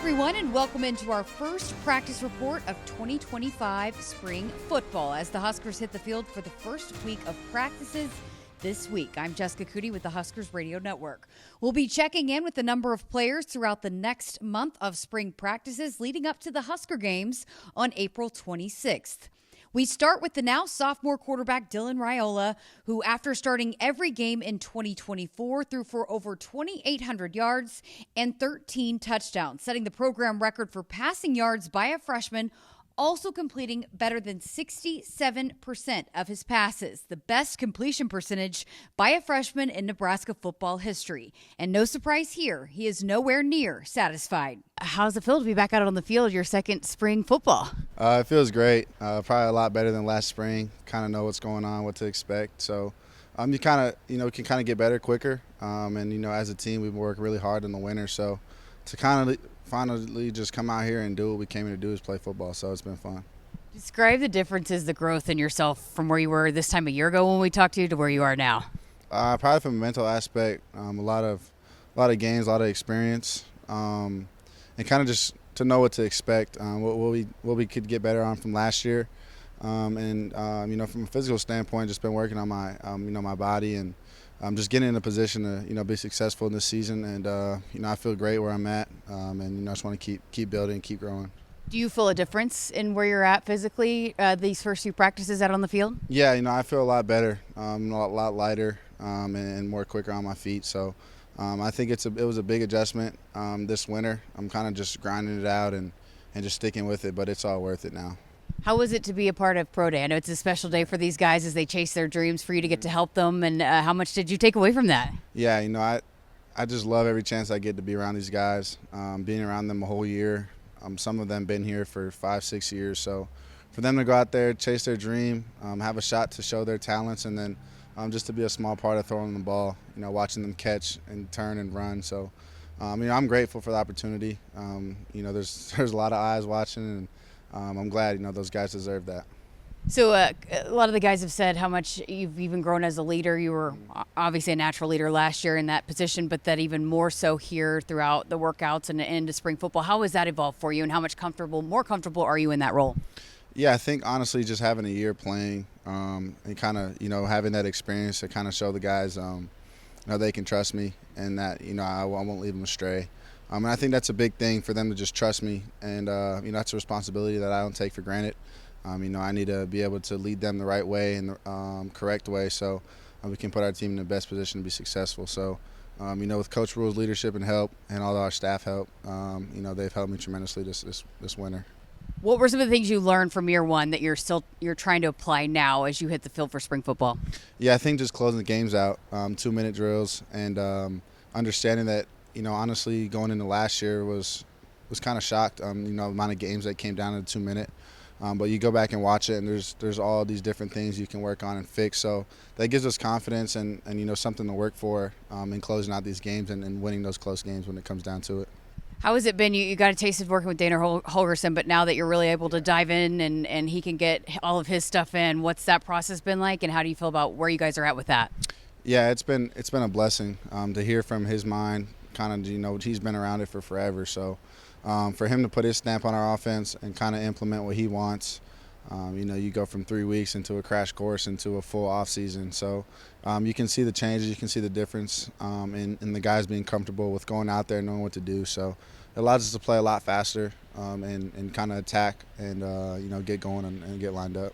everyone, and welcome into our first practice report of 2025 spring football as the Huskers hit the field for the first week of practices this week. I'm Jessica Coody with the Huskers Radio Network. We'll be checking in with the number of players throughout the next month of spring practices leading up to the Husker games on April 26th. We start with the now sophomore quarterback Dylan Raiola, who after starting every game in 2024 threw for over 2,800 yards and 13 touchdowns, setting the program record for passing yards by a freshman, also completing better than 67% of his passes, the best completion percentage by a freshman in Nebraska football history. And no surprise here, he is nowhere near satisfied. How's it feel to be back out on the field, your second spring football? It feels great. Probably a lot better than last spring. Kind of know what's going on, what to expect. So you kind of, can kind of get better quicker. And, as a team, we've worked really hard in the winter. So to kind of finally just come out here and do what we came here to do is play football. So it's been fun. Describe the differences, the growth in yourself from where you were this time a year ago when we talked to you to where you are now. Probably from a mental aspect, a lot of games, a lot of experience, and kind of just to know what to expect, what we could get better on from last year, and from a physical standpoint, just been working on my my body and just getting in a position to be successful in this season, and I feel great where I'm at, and I just want to keep building, keep growing. Do you feel a difference in where you're at physically these first few practices out on the field? Yeah, I feel a lot better, a lot lighter, and more quicker on my feet. So I think it was a big adjustment this winter. I'm kind of just grinding it out and just sticking with it, but it's all worth it now. How was it to be a part of Pro Day? I know it's a special day for these guys as they chase their dreams, for you to get to help them, and how much did you take away from that? Yeah, I just love every chance I get to be around these guys, being around them a whole year. Some of them been here for 5-6 years, so for them to go out there, chase their dream, have a shot to show their talents, and then just to be a small part of throwing the ball, watching them catch and turn and run. So, I'm grateful for the opportunity. There's a lot of eyes watching, and I'm glad, those guys deserve that. So a lot of the guys have said how much you've even grown as a leader. You were obviously a natural leader last year in that position, but that even more so here throughout the workouts and into spring football. How has that evolved for you, and how much more comfortable are you in that role? Yeah, I think honestly just having a year playing and kind of, having that experience to kind of show the guys, they can trust me and that, I won't leave them astray. And I think that's a big thing for them to just trust me, and, that's a responsibility that I don't take for granted. I need to be able to lead them the right way and the correct way so we can put our team in the best position to be successful. So, with Coach Rule's leadership and help and all our staff help, they've helped me tremendously this winter. What were some of the things you learned from year one that you're trying to apply now as you hit the field for spring football? Yeah, I think just closing the games out, 2-minute drills, and understanding that, honestly, going into last year was kind of shocked, the amount of games that came down to 2-minute. But you go back and watch it, and there's all these different things you can work on and fix. So that gives us confidence and something to work for in closing out these games and winning those close games when it comes down to it. How has it been? You got a taste of working with Dana Holgorsen, but now that you're really able to dive in and he can get all of his stuff in, what's that process been like, and how do you feel about where you guys are at with that? Yeah, it's been a blessing to hear from his mind. Kind of, he's been around it for forever, so. For him to put his stamp on our offense and kind of implement what he wants, you go from 3 weeks into a crash course into a full off season. So you can see the changes, you can see the difference in the guys being comfortable with going out there and knowing what to do. So it allows us to play a lot faster and kind of attack and get going and get lined up.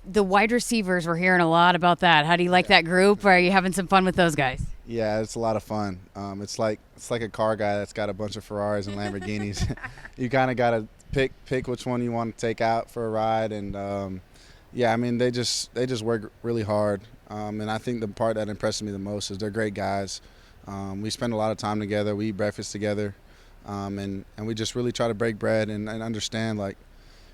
The wide receivers, we're hearing a lot about that. How do you like that group? Are you having some fun with those guys? Yeah, it's a lot of fun. It's like a car guy that's got a bunch of Ferraris and Lamborghinis. You kind of got to pick which one you want to take out for a ride, and they just work really hard. And I think the part that impresses me the most is they're great guys. We spend a lot of time together. We eat breakfast together, and we just really try to break bread and understand, like,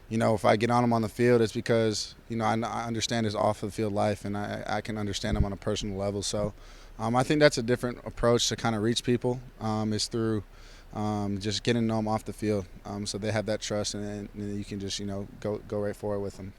if I get on them on the field, it's because, I understand his off-the-field life, and I can understand him on a personal level. So I think that's a different approach to kind of reach people is through just getting them off the field so they have that trust, and you can just, go right forward with them.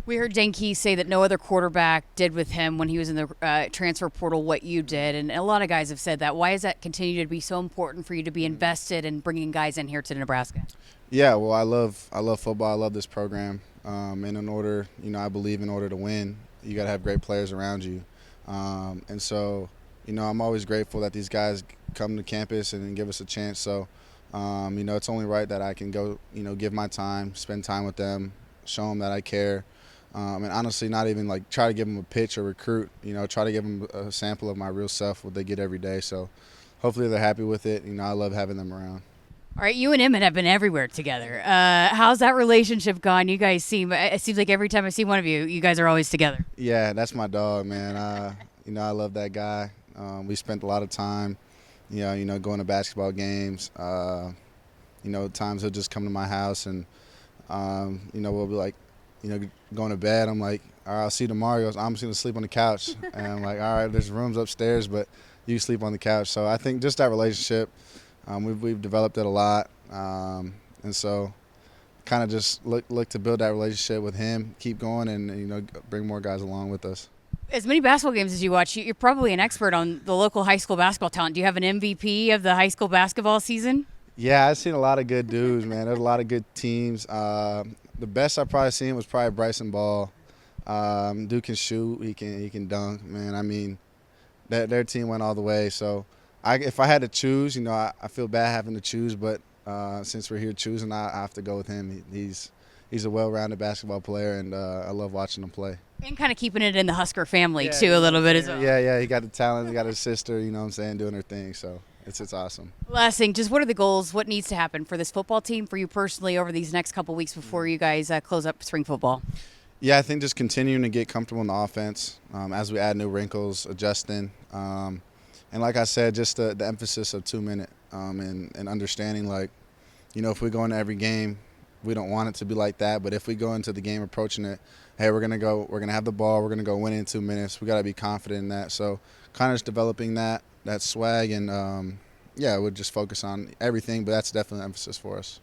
We heard Dane Key say that no other quarterback did with him when he was in the transfer portal what you did, and a lot of guys have said that. Why does that continue to be so important for you to be invested in bringing guys in here to Nebraska? Yeah, well, I love football. I love this program, and in order, I believe in order to win, you got to have great players around you, and so, I'm always grateful that these guys come to campus and give us a chance. So, it's only right that I can go, give my time, spend time with them, show them that I care. And honestly, not even like try to give them a pitch or recruit, try to give them a sample of my real self, what they get every day. So hopefully they're happy with it. I love having them around. All right, you and Emmett have been everywhere together. How's that relationship gone? You guys it seems like every time I see one of you, you guys are always together. Yeah, that's my dog, man. I love that guy. We spent a lot of time, going to basketball games. Times he'll just come to my house and, we'll be like, going to bed. I'm like, all right, I'll see you tomorrow. He goes, I'm just going to sleep on the couch. And I'm like, all right, there's rooms upstairs, but you sleep on the couch. So I think just that relationship, we've developed it a lot. And so kind of just look to build that relationship with him, keep going, and, bring more guys along with us. As many basketball games as you watch, you're probably an expert on the local high school basketball talent. Do you have an MVP of the high school basketball season? Yeah, I've seen a lot of good dudes, man. There's a lot of good teams. The best I've probably seen was probably Bryson Ball. Dude can shoot, he can dunk, man. I mean, their team went all the way. So if I had to choose, I feel bad having to choose, but since we're here choosing, I have to go with him. He's a well-rounded basketball player, and I love watching him play. And kind of keeping it in the Husker family, too, a little bit as well. Yeah, he got the talent. He got his sister, doing her thing, so it's awesome. Last thing, just what are the goals? What needs to happen for this football team, for you personally, over these next couple weeks before you guys close up spring football? Yeah, I think just continuing to get comfortable in the offense as we add new wrinkles, adjusting. And like I said, just the emphasis of 2-minute and understanding, if we go into every game, we don't want it to be like that. But if we go into the game approaching it, hey, we're going to have the ball, we're going to go win in 2 minutes. We got to be confident in that. So kind of just developing that swag and, we'll just focus on everything, but that's definitely an emphasis for us.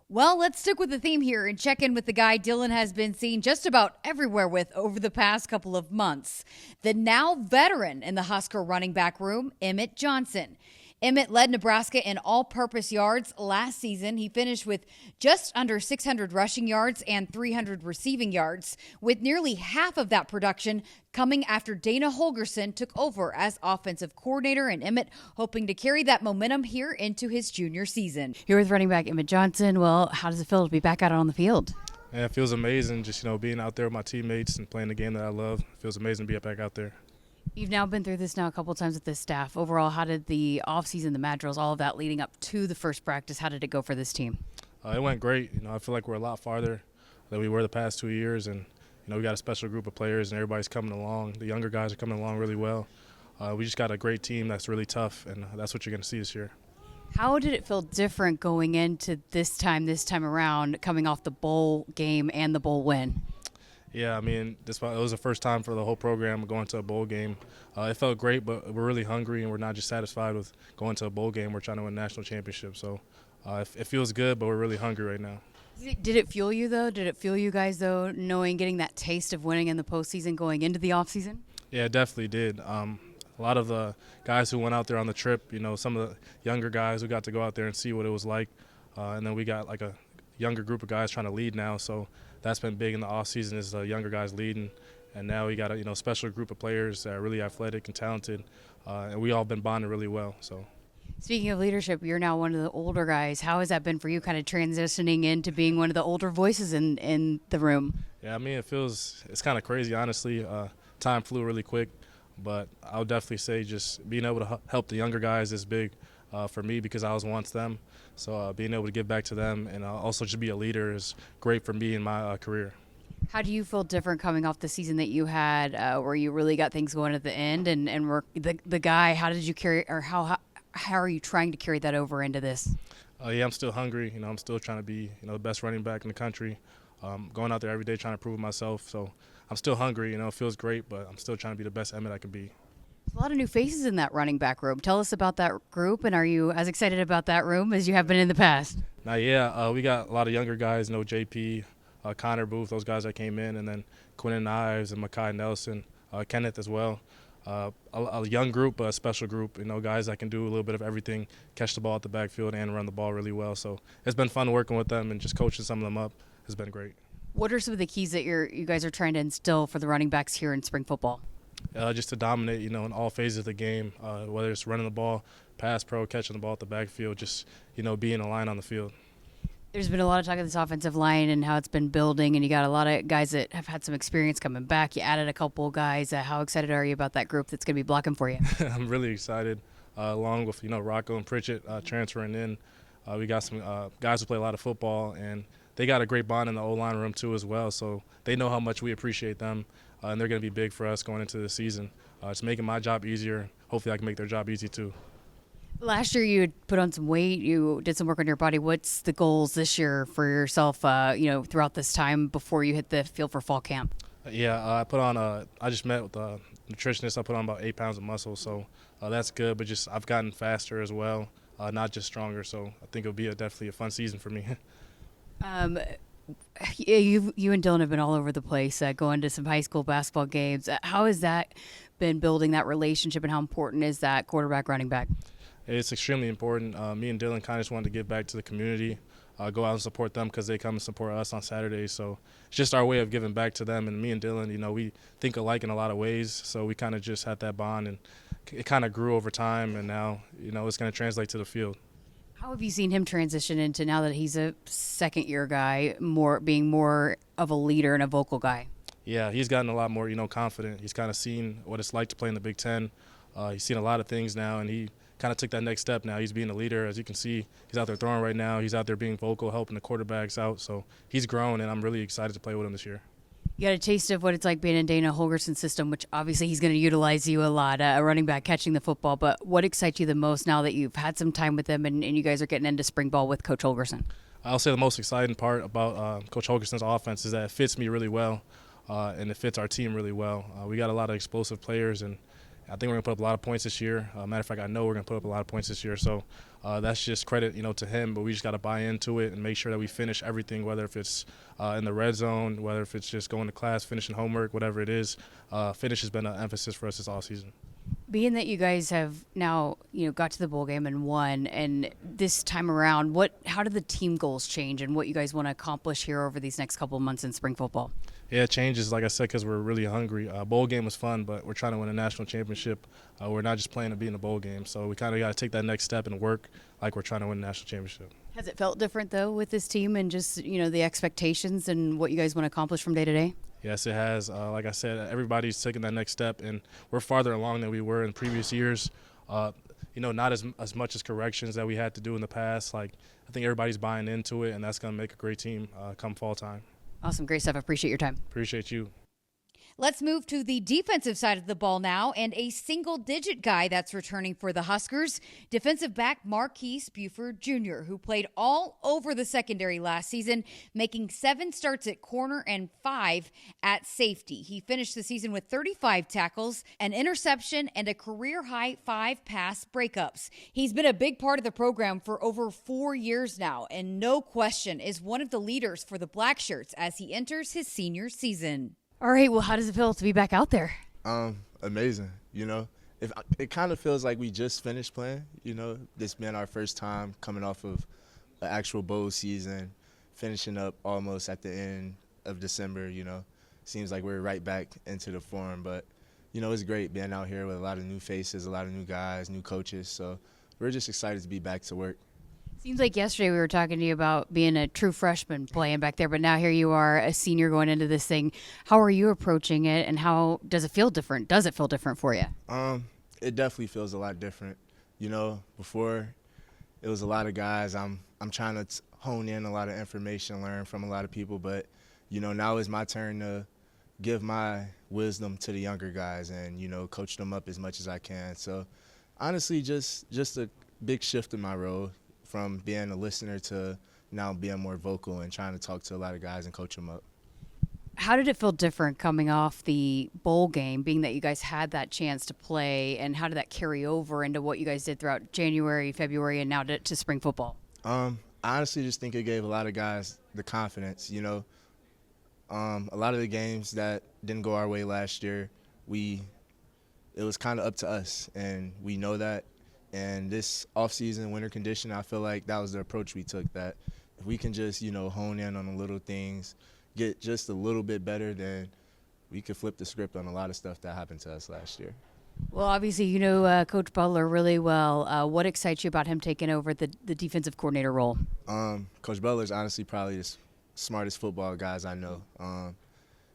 Well, let's stick with the theme here and check in with the guy Dylan has been seen just about everywhere with over the past couple of months. The now veteran in the Husker running back room, Emmett Johnson. Emmett led Nebraska in all-purpose yards last season. He finished with just under 600 rushing yards and 300 receiving yards, with nearly half of that production coming after Dana Holgorsen took over as offensive coordinator, and Emmett hoping to carry that momentum here into his junior season. Here with running back Emmett Johnson. Well, how does it feel to be back out on the field? Yeah, it feels amazing just, being out there with my teammates and playing the game that I love. It feels amazing to be back out there. You've now been through this now a couple of times with this staff. Overall, how did the offseason, the mad drills, all of that leading up to the first practice, how did it go for this team? It went great. I feel like we're a lot farther than we were the past 2 years, and we got a special group of players, and everybody's coming along. The younger guys are coming along really well. We just got a great team that's really tough, and that's what you're going to see this year. How did it feel different going into this time around, coming off the bowl game and the bowl win? Yeah, it was the first time for the whole program going to a bowl game. It felt great, but we're really hungry, and we're not just satisfied with going to a bowl game. We're trying to win a national championship. So it feels good, but we're really hungry right now. Did it fuel you, though? Did it fuel you guys, though, getting that taste of winning in the postseason going into the offseason? Yeah, it definitely did. A lot of the guys who went out there on the trip, some of the younger guys who got to go out there and see what it was like. And then we got like a younger group of guys trying to lead now. So that's been big in the offseason is the younger guys leading. And now we got a special group of players that are really athletic and talented. And we all been bonding really well. So. Speaking of leadership, you're now one of the older guys. How has that been for you, kind of transitioning into being one of the older voices in the room? Yeah, it's kind of crazy, honestly. Time flew really quick, but I'll definitely say just being able to help the younger guys is big for me because I was once them. So being able to give back to them and also just be a leader is great for me in my career. How do you feel different coming off the season that you had where you really got things going at the end and were the guy? How did you carry, or how are you trying to carry that over into this? Yeah, I'm still hungry. I'm still trying to be the best running back in the country. Going out there every day trying to prove myself. So I'm still hungry. It feels great, but I'm still trying to be the best Emmett I can be. A lot of new faces in that running back room. Tell us about that group, and are you as excited about that room as you have been in the past? Now, yeah, we got a lot of younger guys. JP, Connor Booth, those guys that came in, and then Quentin Ives and Makai Nelson, Kenneth as well. A young group, a special group, guys that can do a little bit of everything, catch the ball at the backfield and run the ball really well. So it's been fun working with them, and just coaching some of them up has been great. What are some of the keys that you guys are trying to instill for the running backs here in spring football? Just to dominate, in all phases of the game, whether it's running the ball, pass pro, catching the ball at the backfield, just, being a line on the field. There's been a lot of talk of this offensive line and how it's been building, and you got a lot of guys that have had some experience coming back. You added a couple of guys. How excited are you about that group that's going to be blocking for you? I'm really excited, along with, Rocco and Pritchett transferring in. We got some guys who play a lot of football, and they got a great bond in the O-line room too as well, so they know how much we appreciate them, and they're going to be big for us going into the season. It's making my job easier. Hopefully I can make their job easy too. Last year you had put on some weight. You did some work on your body. What's the goals this year for yourself, throughout this time before you hit the field for fall camp? I put on I just met with a nutritionist. I put on about 8 pounds of muscle, so that's good, but just I've gotten faster as well, not just stronger, so I think it'll be definitely a fun season for me. You and Dylan have been all over the place, going to some high school basketball games. How has that been building that relationship, and how important is that quarterback running back? It's extremely important. Me and Dylan kind of just wanted to give back to the community, go out and support them because they come and support us on Saturdays. So it's just our way of giving back to them. And me and Dylan, we think alike in a lot of ways. So we kind of just had that bond, and it kind of grew over time. And now, it's going to translate to the field. How have you seen him transition into, now that he's a second-year guy, being more of a leader and a vocal guy? Yeah, he's gotten a lot more, confident. He's kind of seen what it's like to play in the Big Ten. He's seen a lot of things now, and he kind of took that next step now. He's being a leader. As you can see, he's out there throwing right now. He's out there being vocal, helping the quarterbacks out. So he's grown, and I'm really excited to play with him this year. You got a taste of what it's like being in Dana Holgerson's system, which obviously he's going to utilize you a lot, a running back catching the football. But what excites you the most now that you've had some time with him and you guys are getting into spring ball with Coach Holgerson? I'll say the most exciting part about Coach Holgerson's offense is that it fits me really well, and it fits our team really well. We got a lot of explosive players, and I think we're going to put up a lot of points this year. Matter of fact, I know we're going to put up a lot of points this year. So that's just credit, to him. But we just got to buy into it and make sure that we finish everything, whether if it's in the red zone, whether if it's just going to class, finishing homework, whatever it is. Finish has been an emphasis for us this offseason. Being that you guys have now, got to the bowl game and won, and this time around, how did the team goals change and what you guys want to accomplish here over these next couple of months in spring football? Yeah, it changes, like I said, because we're really hungry. Bowl game was fun, but we're trying to win a national championship. We're not just playing to be in a bowl game, so we kind of got to take that next step and work like we're trying to win a national championship. Has it felt different, though, with this team and just, the expectations and what you guys want to accomplish from day to day? Yes, it has. Like I said, everybody's taking that next step, and we're farther along than we were in previous years. Not as much as corrections that we had to do in the past. I think everybody's buying into it, and that's going to make a great team come fall time. Awesome. Great stuff. I appreciate your time. Appreciate you. Let's move to the defensive side of the ball now, and a single-digit guy that's returning for the Huskers, defensive back Marques Buford Jr., who played all over the secondary last season, making 7 starts at corner and 5 at safety. He finished the season with 35 tackles, an interception, and a career-high 5 pass breakups. He's been a big part of the program for over 4 years now, and no question is one of the leaders for the Blackshirts as he enters his senior season. All right, well, how does it feel to be back out there? Amazing. It kind of feels like we just finished playing. This been our first time coming off of an actual bowl season, finishing up almost at the end of December. Seems like we're right back into the form. But, it's great being out here with a lot of new faces, a lot of new guys, new coaches. So we're just excited to be back to work. Seems like yesterday we were talking to you about being a true freshman playing back there, but now here you are, a senior going into this thing. How are you approaching it, and how does it feel different? Does it feel different for you? It definitely feels a lot different. Before it was a lot of guys. I'm trying to hone in a lot of information, learn from a lot of people, but now it's my turn to give my wisdom to the younger guys and coach them up as much as I can. So honestly, just a big shift in my role, from being a listener to now being more vocal and trying to talk to a lot of guys and coach them up. How did it feel different coming off the bowl game, being that you guys had that chance to play, and how did that carry over into what you guys did throughout January, February, and now to spring football? I honestly just think it gave a lot of guys the confidence. A lot of the games that didn't go our way last year, it was kind of up to us, and we know that. And this offseason, winter condition, I feel like that was the approach we took, that if we can just, hone in on the little things, get just a little bit better, then we could flip the script on a lot of stuff that happened to us last year. Well, obviously, you know Coach Butler really well. What excites you about him taking over the defensive coordinator role? Coach Butler's honestly probably the smartest football guys I know.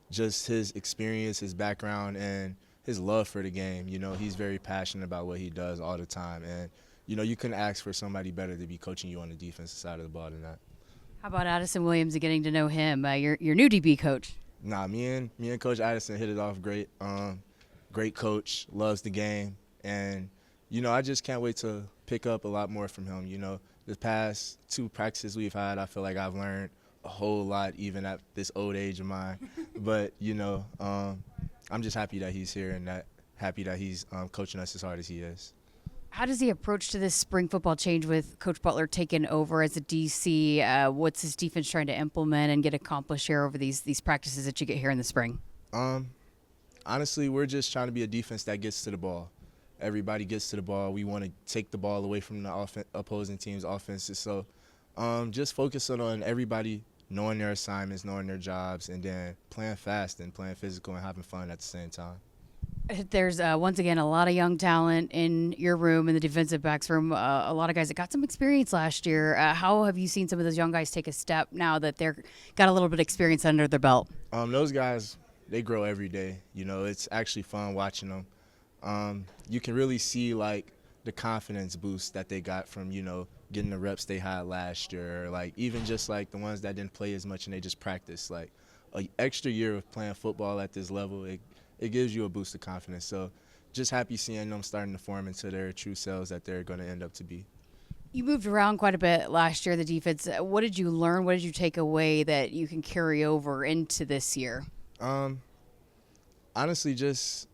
Just his experience, his background, and his love for the game. He's very passionate about what he does all the time. And, you couldn't ask for somebody better to be coaching you on the defensive side of the ball than that. How about Addison Williams and getting to know him, your new DB coach? Nah, me and Coach Addison hit it off great. Great coach, loves the game. And, I just can't wait to pick up a lot more from him. The past 2 practices we've had, I feel like I've learned a whole lot, even at this old age of mine. But, I'm just happy that he's here and happy that he's coaching us as hard as he is. How does the approach to this spring football change with Coach Butler taking over as a DC? What's his defense trying to implement and get accomplished here over these practices that you get here in the spring? Honestly, we're just trying to be a defense that gets to the ball. Everybody gets to the ball. We want to take the ball away from the opposing team's offenses. So just focusing on everybody knowing their assignments, knowing their jobs, and then playing fast and playing physical and having fun at the same time. There's, once again, a lot of young talent in your room, in the defensive backs room, a lot of guys that got some experience last year. How have you seen some of those young guys take a step now that they're got a little bit of experience under their belt? Those guys, they grow every day. It's actually fun watching them. You can really see, like, the confidence boost that they got from, getting the reps they had last year. Or, like, even just, like, the ones that didn't play as much and they just practiced. Like, an extra year of playing football at this level, it gives you a boost of confidence. So just happy seeing them starting to form into their true selves that they're going to end up to be. You moved around quite a bit last year, the defense. What did you learn? What did you take away that you can carry over into this year? Honestly, just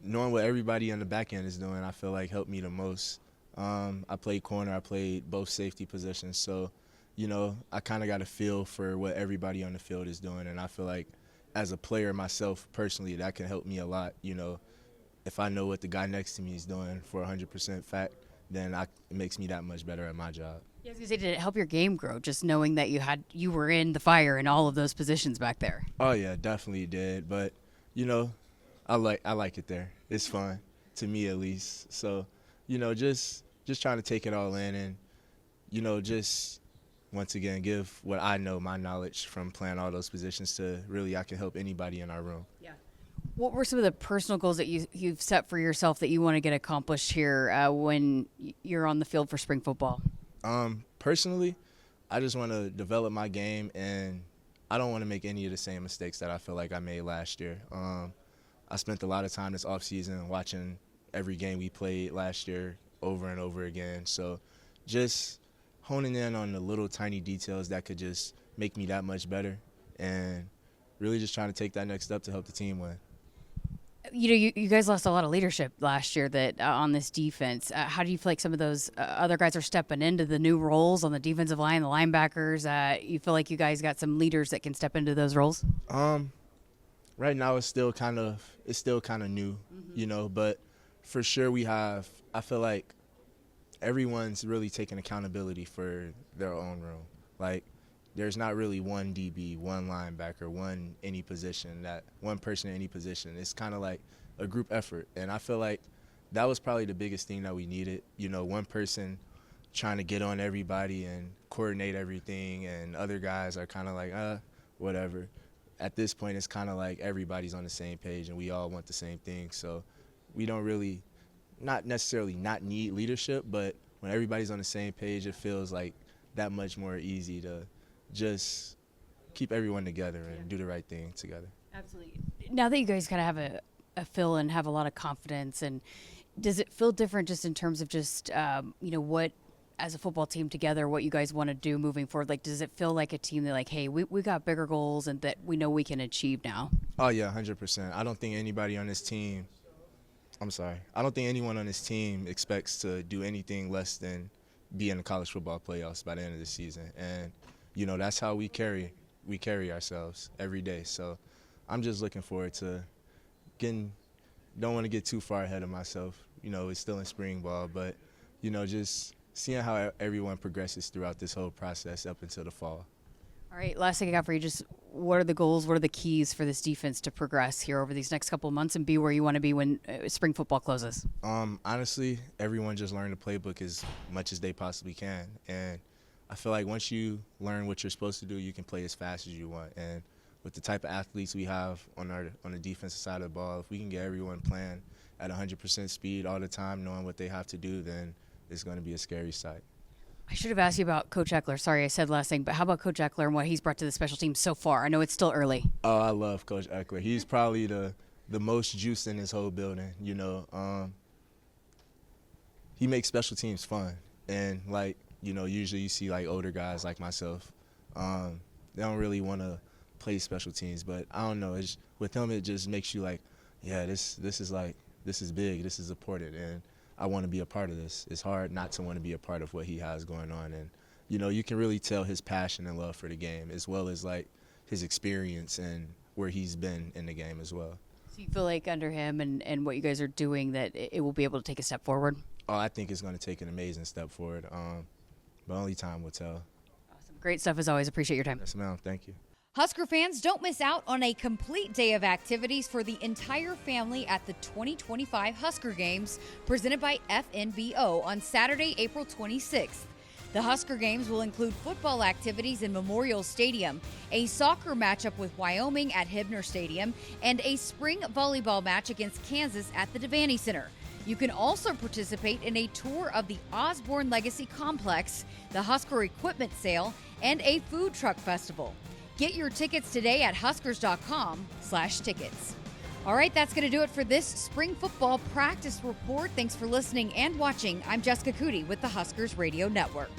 knowing what everybody on the back end is doing, I feel like helped me the most. I played corner. I played both safety positions. So, I kind of got a feel for what everybody on the field is doing. And I feel like as a player myself, personally, that can help me a lot. If I know what the guy next to me is doing for 100% fact, then it makes me that much better at my job. Yeah, I was gonna say, did it help your game grow, just knowing that you were in the fire in all of those positions back there? Oh yeah, definitely did. But I like it there. It's fun, to me at least. So, just trying to take it all in and, just once again give what I know, my knowledge from playing all those positions to really I can help anybody in our room. Yeah. What were some of the personal goals that you've set for yourself that you want to get accomplished here when you're on the field for spring football? Personally, I just want to develop my game, and I don't want to make any of the same mistakes that I feel like I made last year. I spent a lot of time this offseason watching every game we played last year over and over again. So just honing in on the little tiny details that could just make me that much better, and really just trying to take that next step to help the team win. You guys lost a lot of leadership last year that on this defense. How do you feel like some of those other guys are stepping into the new roles on the defensive line, the linebackers? You feel like you guys got some leaders that can step into those roles? Right now it's still kind of new, but for sure I feel like everyone's really taking accountability for their own room. Like, there's not really one DB, one linebacker, one person in any position. It's kind of like a group effort. And I feel like that was probably the biggest thing that we needed. One person trying to get on everybody and coordinate everything, and other guys are kind of like, whatever. At this point, it's kind of like everybody's on the same page and we all want the same thing. So we don't really, not necessarily not need leadership, but when everybody's on the same page, it feels like that much more easy to just keep everyone together and do the right thing together. Absolutely. Now that you guys kind of have a feel and have a lot of confidence, and does it feel different just in terms of just, what as a football team together, what you guys want to do moving forward? Like, does it feel like a team that like, hey, we got bigger goals and that we know we can achieve now? Oh, yeah, 100%. I don't think anyone on this team expects to do anything less than be in the college football playoffs by the end of the season. And, that's how we carry we carry ourselves every day. So I'm just looking forward to don't want to get too far ahead of myself. You know, it's still in spring ball, but, you know, just seeing how everyone progresses throughout this whole process up until the fall. All right, last thing I got for you, just what are the goals, what are the keys for this defense to progress here over these next couple of months and be where you want to be when spring football closes? Honestly, everyone just learn the playbook as much as they possibly can. And I feel like once you learn what you're supposed to do, you can play as fast as you want. And with the type of athletes we have on the defensive side of the ball, if we can get everyone playing at 100% speed all the time, knowing what they have to do, then it's going to be a scary sight. I should have asked you about Coach Eckler. Sorry, I said last thing, but how about Coach Eckler and what he's brought to the special team so far? I know it's still early. Oh, I love Coach Eckler. He's probably the most juice in this whole building. You know, he makes special teams fun, and like, you know, usually you see like older guys like myself, they don't really want to play special teams, but I don't know. With him, it just makes you like, yeah, this is big, this is important, and I want to be a part of this. It's hard not to want to be a part of what he has going on. And, you know, you can really tell his passion and love for the game, as well as, like, his experience and where he's been in the game as well. So you feel like under him and what you guys are doing that it will be able to take a step forward? Oh, I think it's going to take an amazing step forward. But only time will tell. Awesome. Great stuff as always. Appreciate your time. Yes, ma'am. Thank you. Husker fans, don't miss out on a complete day of activities for the entire family at the 2025 Husker Games presented by FNBO on Saturday, April 26th. The Husker Games will include football activities in Memorial Stadium, a soccer matchup with Wyoming at Hibner Stadium, and a spring volleyball match against Kansas at the Devaney Center. You can also participate in a tour of the Osborne Legacy Complex, the Husker Equipment Sale, and a food truck festival. Get your tickets today at huskers.com/tickets. All right, that's going to do it for this spring football practice report. Thanks for listening and watching. I'm Jessica Coody with the Huskers Radio Network.